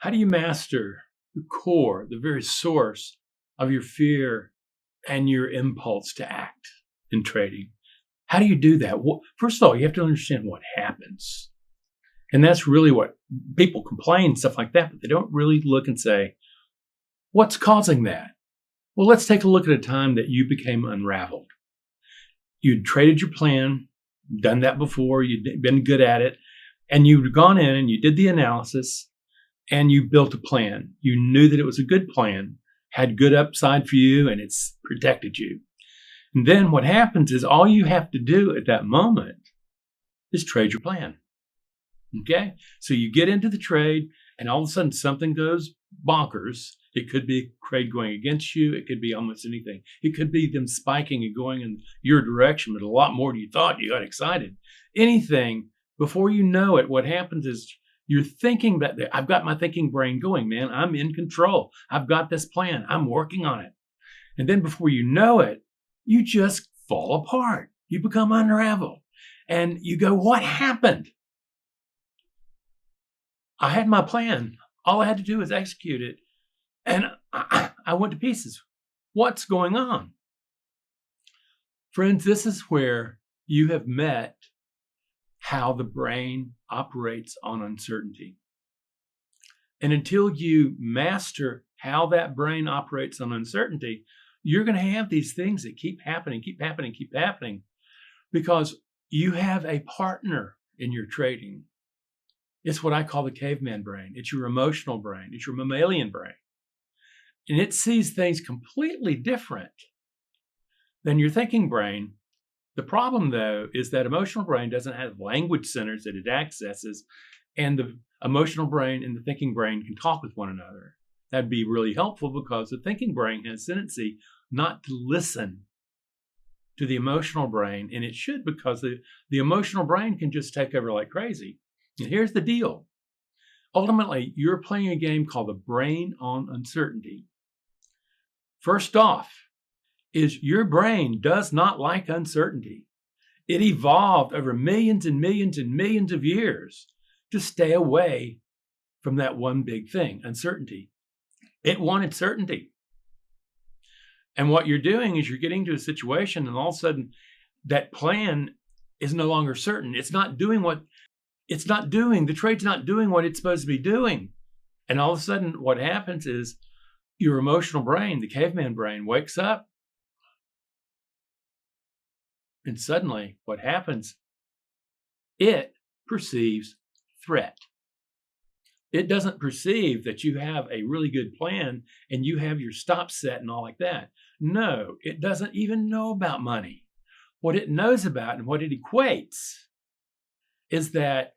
How do you master the core, the very source of your fear and your impulse to act in trading? How do you do that? Well, first of all, you have to understand what happens. And that's really what people complain, stuff like that, but they don't really look and say, what's causing that? Well, let's take a look at a time that you became unraveled. You'd traded your plan, done that before, you'd been good at it, and you'd gone in and you did the analysis and you built a plan. You knew that it was a good plan, had good upside for you, and it's protected you. And then what happens is all you have to do at that moment is trade your plan. Okay? So you get into the trade and all of a sudden something goes bonkers. It could be trade going against you. It could be almost anything. It could be them spiking and going in your direction, but a lot more than you thought. You got excited. Anything, before you know it, what happens is you're thinking that I've got my thinking brain going, man. I'm in control. I've got this plan. I'm working on it. And then before you know it, you just fall apart. You become unraveled. And you go, what happened? I had my plan. All I had to do was execute it. And I went to pieces. What's going on? Friends, this is where you have met how the brain operates on uncertainty. And until you master how that brain operates on uncertainty, you're going to have these things that keep happening, because you have a partner in your trading. It's what I call the caveman brain. It's your emotional brain. It's your mammalian brain. And it sees things completely different than your thinking brain. The problem, though, is that emotional brain doesn't have language centers that it accesses, and the emotional brain and the thinking brain can talk with one another. That'd be really helpful because the thinking brain has a tendency not to listen to the emotional brain, and it should, because the emotional brain can just take over like crazy. And here's the deal. Ultimately, you're playing a game called the brain on uncertainty. First off, is your brain does not like uncertainty. It evolved over millions and millions and millions of years to stay away from that one big thing, uncertainty. It wanted certainty. And what you're doing is you're getting to a situation and all of a sudden that plan is no longer certain. The trade's not doing what it's supposed to be doing. And all of a sudden what happens is your emotional brain, the caveman brain, wakes up. And suddenly what happens, it perceives threat. It doesn't perceive that you have a really good plan and you have your stop set and all like that. No, it doesn't even know about money. What it knows about and what it equates is that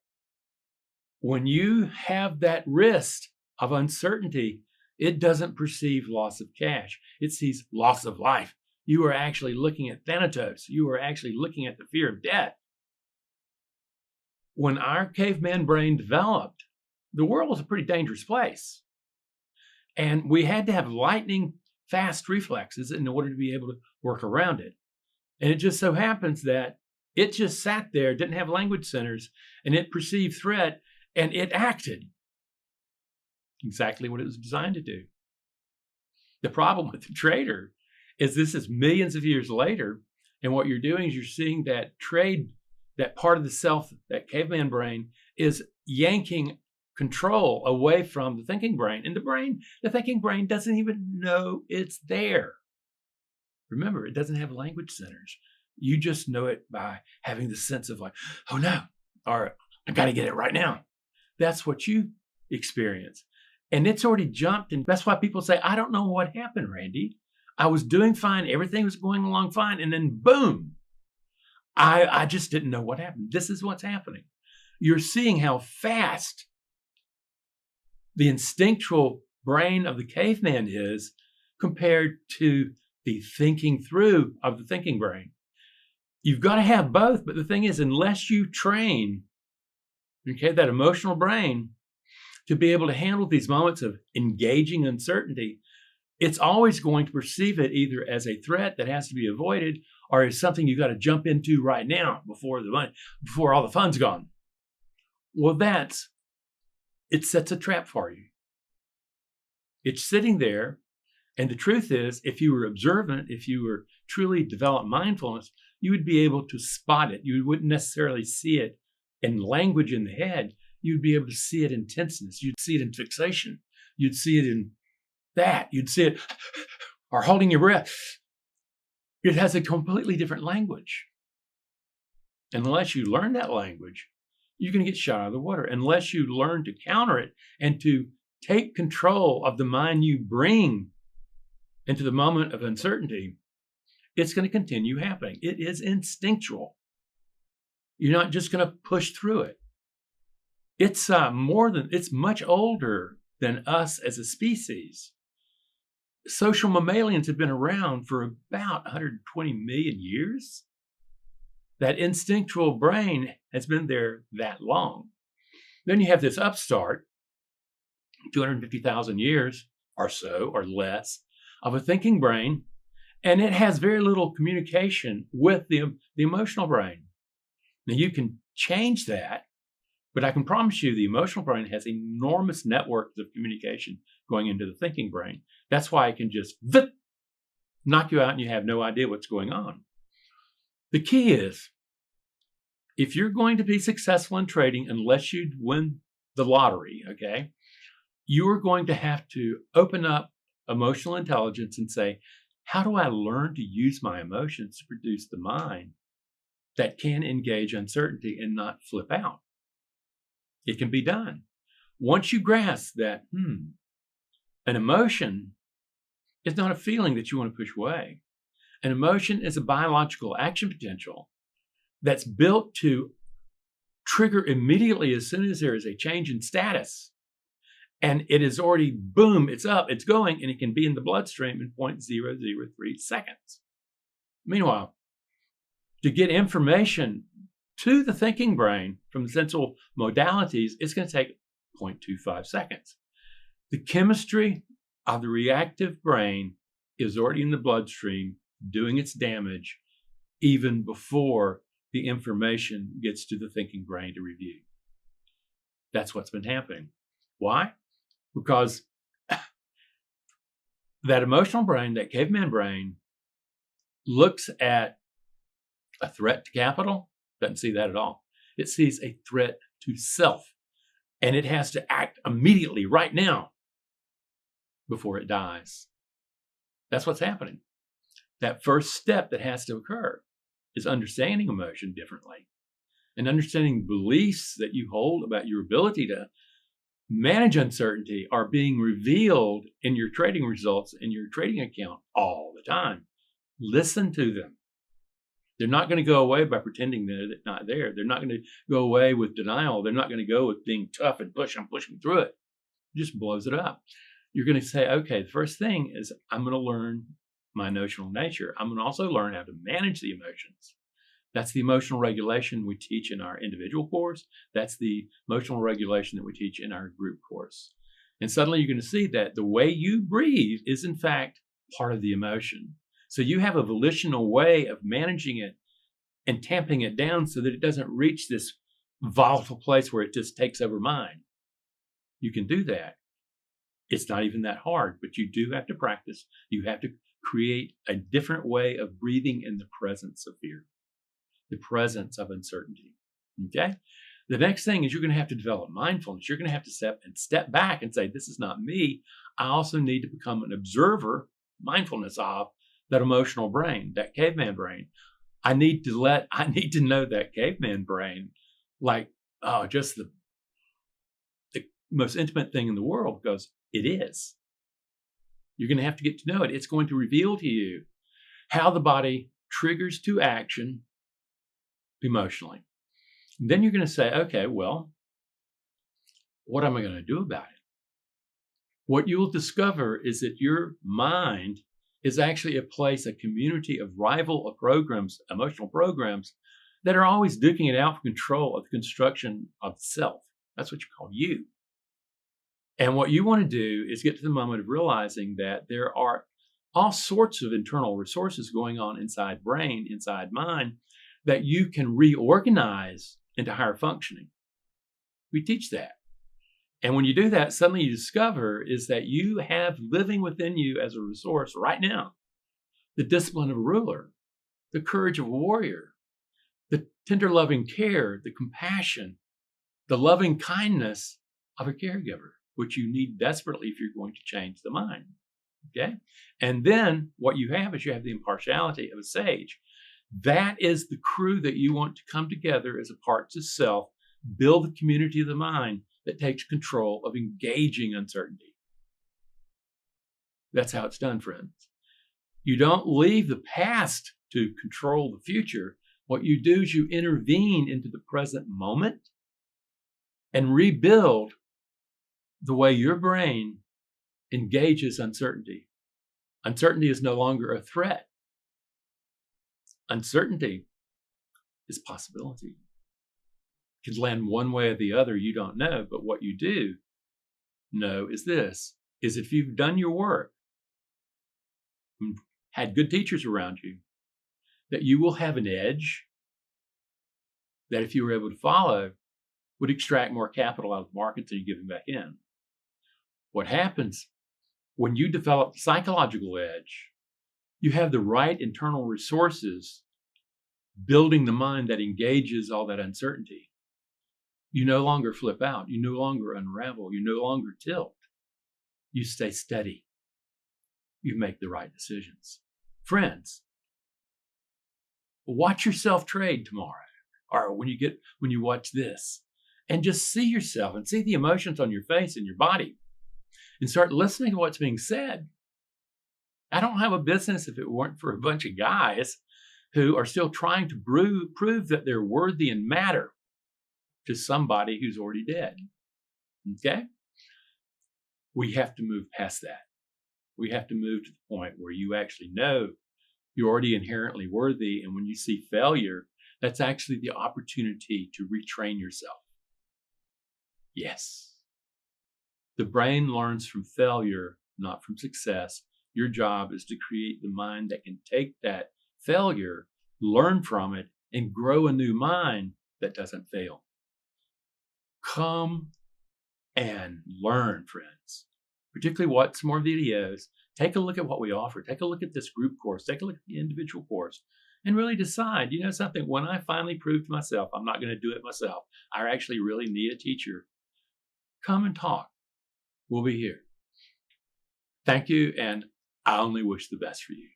when you have that risk of uncertainty, it doesn't perceive loss of cash. It sees loss of life. You are actually looking at Thanatos. You are actually looking at the fear of death. When our caveman brain developed, the world was a pretty dangerous place. And we had to have lightning fast reflexes in order to be able to work around it. And it just so happens that it just sat there, didn't have language centers, and it perceived threat, and it acted exactly what it was designed to do. The problem with the trader is this is millions of years later, and what you're doing is you're seeing that trade, that part of the self, that caveman brain, is yanking control away from the thinking brain. And the thinking brain doesn't even know it's there. Remember, it doesn't have language centers. You just know it by having the sense of like, oh no, or I got to get it right now. That's what you experience. And it's already jumped. And that's why people say, I don't know what happened, Randy. I was doing fine. Everything was going along fine. And then boom, I just didn't know what happened. This is what's happening. You're seeing how fast the instinctual brain of the caveman is compared to the thinking through of the thinking brain. You've got to have both. But the thing is, unless you train, that emotional brain to be able to handle these moments of engaging uncertainty, it's always going to perceive it either as a threat that has to be avoided or as something you got to jump into right now before all the fun's gone. Well, it sets a trap for you. It's sitting there. And the truth is, if you were observant, if you were truly developed mindfulness, you would be able to spot it. You wouldn't necessarily see it in language in the head. You'd be able to see it in tenseness. You'd see it in fixation. You'd see it in that. You'd see it or holding your breath. It has a completely different language. Unless you learn that language, you're going to get shot out of the water. Unless you learn to counter it and to take control of the mind you bring into the moment of uncertainty, it's going to continue happening. It is instinctual. You're not just going to push through it. It's much older than us as a species. Social mammalians have been around for about 120 million years. That instinctual brain has been there that long. Then you have this upstart, 250,000 years or so or less, of a thinking brain, and it has very little communication with the emotional brain. Now, you can change that, but I can promise you the emotional brain has enormous networks of communication going into the thinking brain. That's why it can just knock you out and you have no idea what's going on. The key is, if you're going to be successful in trading, unless you win the lottery, okay, you are going to have to open up emotional intelligence and say, how do I learn to use my emotions to produce the mind that can engage uncertainty and not flip out? It can be done. Once you grasp that, an emotion is not a feeling that you want to push away. An emotion is a biological action potential that's built to trigger immediately as soon as there is a change in status. And it is already, boom, it's up, it's going, and it can be in the bloodstream in 0.003 seconds. Meanwhile, to get information to the thinking brain from the sensual modalities, it's going to take 0.25 seconds. The chemistry of the reactive brain is already in the bloodstream doing its damage even before the information gets to the thinking brain to review. That's what's been happening. Why? Because that emotional brain, that caveman brain, looks at a threat to capital, doesn't see that at all. It sees a threat to self, and it has to act immediately, right now, before it dies. That's what's happening. That first step that has to occur is understanding emotion differently and understanding beliefs that you hold about your ability to manage uncertainty are being revealed in your trading results in your trading account all the time. Listen to them. They're not going to go away by pretending they're not there. They're not going to go away with denial. They're not going to go with being tough and I'm pushing through it. It just blows it up. You're going to say, okay, the first thing is I'm going to learn my emotional nature. I'm going to also learn how to manage the emotions. That's the emotional regulation we teach in our individual course. That's the emotional regulation that we teach in our group course. And suddenly you're going to see that the way you breathe is in fact part of the emotion. So you have a volitional way of managing it and tamping it down so that it doesn't reach this volatile place where it just takes over mind. You can do that. It's not even that hard, but you do have to practice. You have to create a different way of breathing in the presence of fear, the presence of uncertainty. Okay? The next thing is you're going to have to develop mindfulness. You're going to have to step back and say, this is not me. I also need to become an observer, mindfulness of that emotional brain, that caveman brain. I need to know that caveman brain like, just the most intimate thing in the world, because it is. You're going to have to get to know it. It's going to reveal to you how the body triggers to action emotionally. And then you're going to say, okay, well, what am I going to do about it? What you'll discover is that your mind is actually a community of rival programs, emotional programs, that are always duking it out for control of the construction of self. That's what you call you. And what you want to do is get to the moment of realizing that there are all sorts of internal resources going on inside brain, inside mind, that you can reorganize into higher functioning. We teach that. And when you do that, suddenly you discover is that you have living within you as a resource right now the discipline of a ruler, the courage of a warrior, the tender loving care, the compassion, the loving kindness of a caregiver, which you need desperately if you're going to change the mind. Okay? And then what you have is you have the impartiality of a sage. That is the crew that you want to come together as a part to self, build the community of the mind that takes control of engaging uncertainty. That's how it's done, friends. You don't leave the past to control the future. What you do is you intervene into the present moment and rebuild the way your brain engages uncertainty. Uncertainty is no longer a threat. Uncertainty is possibility. It could land one way or the other, you don't know, but what you do know is this, is if you've done your work, had good teachers around you, that you will have an edge that if you were able to follow, would extract more capital out of the market than you're giving back in. What happens when you develop the psychological edge, you have the right internal resources building the mind that engages all that uncertainty. You no longer flip out. You no longer unravel. You no longer tilt. You stay steady. You make the right decisions. Friends, watch yourself trade tomorrow or when you watch this, and just see yourself and see the emotions on your face and your body and start listening to what's being said. I don't have a business if it weren't for a bunch of guys who are still trying to prove that they're worthy and matter to somebody who's already dead. Okay? We have to move past that. We have to move to the point where you actually know you're already inherently worthy. And when you see failure, that's actually the opportunity to retrain yourself. Yes. The brain learns from failure, not from success. Your job is to create the mind that can take that failure, learn from it, and grow a new mind that doesn't fail. Come and learn, friends. Particularly watch some more videos. Take a look at what we offer. Take a look at this group course. Take a look at the individual course and really decide, you know something, when I finally prove to myself I'm not going to do it myself, I actually really need a teacher, come and talk. We'll be here. Thank you, and I only wish the best for you.